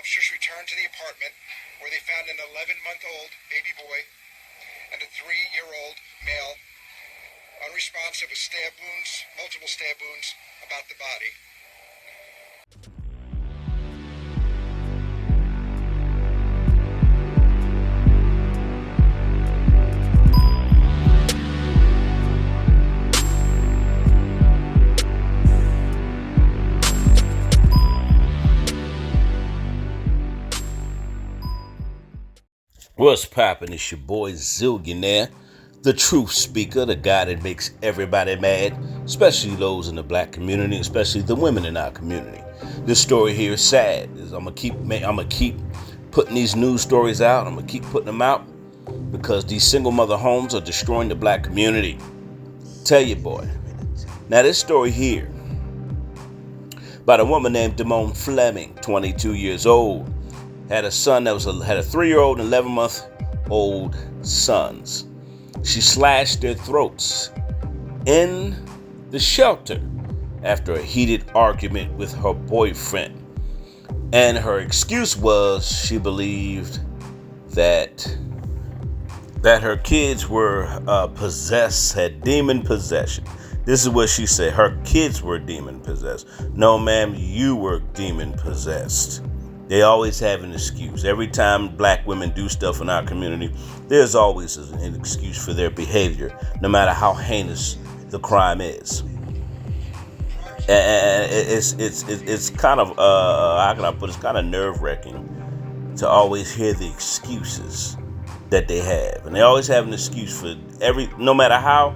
officers returned to the apartment where they found an 11-month-old baby boy and a 3-year-old male, unresponsive with stab wounds, multiple stab wounds, about the body. What's poppin'? It's your boy Z0NS, the truth speaker, the guy that makes everybody mad, especially those in the black community, especially the women in our community. This story here is sad. I'm gonna keep putting these news stories out. I'm gonna keep putting them out because these single mother homes are destroying the black community. Tell you, boy. Now this story here about a woman named Damone Fleming, 22 years old. Had a son that had a 3-year-old and 11-month-old sons. She slashed their throats in the shelter after a heated argument with her boyfriend. And her excuse was she believed that her kids were had demon possession. This is what she said. Her kids were demon possessed. No, ma'am, you were demon possessed. They always have an excuse. Every time black women do stuff in our community, there's always an excuse for their behavior, no matter how heinous the crime is. And it's kind of how can I put it? It's kind of nerve-wracking to always hear the excuses that they have, and they always have an excuse for no matter how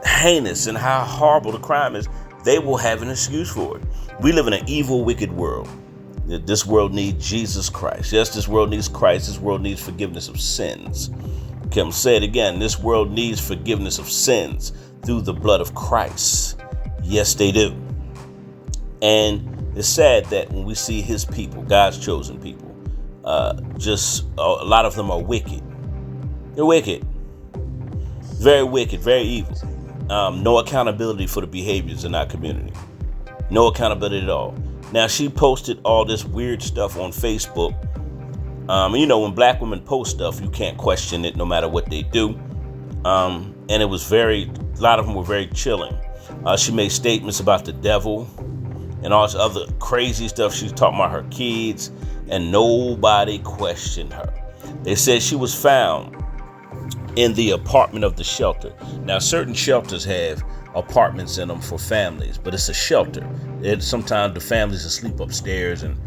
heinous and how horrible the crime is, they will have an excuse for it. We live in an evil, wicked world. This world needs Jesus Christ. Yes, this world needs Christ. This world needs forgiveness of sins. Okay, I'm going to say it again. This world needs forgiveness of sins through the blood of Christ. Yes, they do. And it's sad that when we see his people, God's chosen people, just a lot of them are wicked. They're wicked. Very wicked, very evil. No accountability for the behaviors in our community. No accountability at all. Now, she posted all this weird stuff on Facebook. When black women post stuff, you can't question it no matter what they do. And it was a lot of them were very chilling. She made statements about the devil and all this other crazy stuff. She was talking about her kids, and nobody questioned her. They said she was found in the apartment of the shelter. Now, certain shelters have apartments in them for families, but it's a shelter. Sometimes the families will sleep upstairs and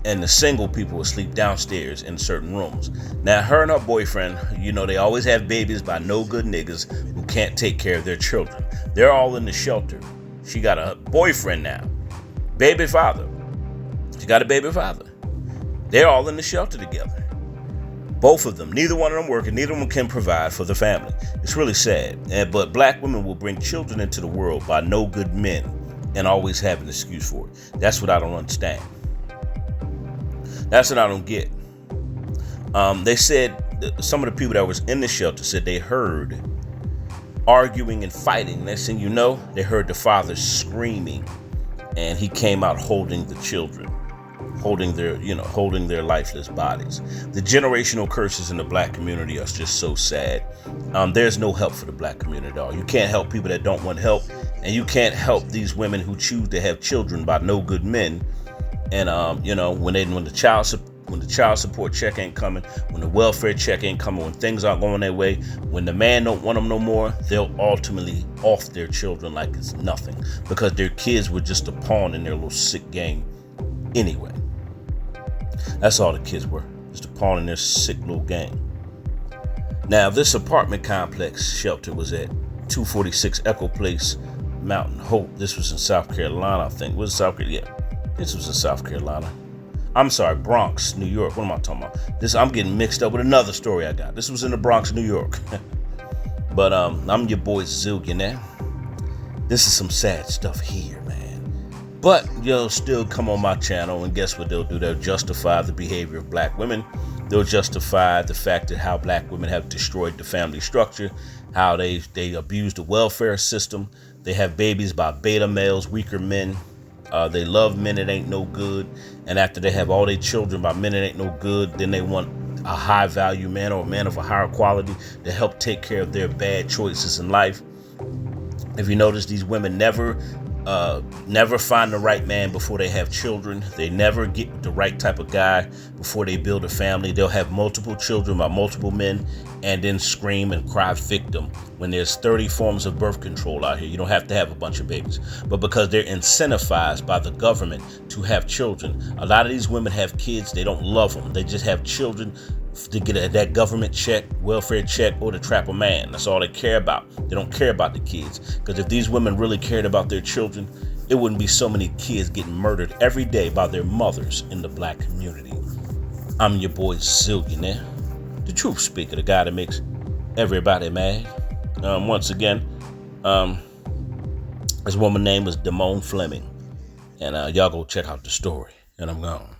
the single people will sleep downstairs in certain rooms. Now, her and her boyfriend, they always have babies by no good niggas who can't take care of their children. They're all in the shelter. She got a boyfriend now. Baby father. She got a baby father. They're all in the shelter together. Both of them, neither one of them working, neither of them can provide for the family. It's really sad. But black women will bring children into the world by no good men and always have an excuse for it. That's what I don't understand. That's what I don't get. They said, some of the people that was in the shelter said they heard arguing and fighting. Next thing you know, they heard the father screaming, and he came out holding the children. Holding their lifeless bodies. The generational curses in the black community are just so sad. There's no help for the black community at all. You can't help people that don't want help, and you can't help these women who choose to have children by no good men. And when the child support check ain't coming, when the welfare check ain't coming, when things aren't going their way, when the man don't want them no more, they'll ultimately off their children like it's nothing, because their kids were just a pawn in their little sick game anyway. That's all the kids were, just a pawn in their sick little game. Now, this apartment complex shelter was at 246 Echo Place, Mountain Hope. This was in South Carolina, I think. Was it South Carolina? Yeah, this was in South Carolina. I'm sorry, Bronx, New York. What am I talking about? I'm getting mixed up with another story I got. This was in the Bronx, New York. But I'm your boy Z0NS. This is some sad stuff here, man. But you'll still come on my channel, and guess what they'll do? They'll justify the behavior of black women. They'll justify the fact that how black women have destroyed the family structure, how they abuse the welfare system. They have babies by beta males, weaker men. They love men that ain't no good. And after they have all their children by men that ain't no good, then they want a high value man or a man of a higher quality to help take care of their bad choices in life. If you notice, these women never find the right man before they have children. They never get the right type of guy before they build a family. They'll have multiple children by multiple men and then scream and cry victim when there's 30 forms of birth control out here. You don't have to have a bunch of babies. But because they're incentivized by the government to have children, a lot of these women have kids. They don't love them. They just have children to get that government check, welfare check, or to trap a man. That's all they care about. They don't care about the kids. Because if these women really cared about their children, it wouldn't be so many kids getting murdered every day by their mothers in the black community. I'm your boy Zillionaire, the truth speaker, the guy that makes everybody mad. Once again, this woman's name is Damone Fleming. And y'all go check out the story. And I'm gone.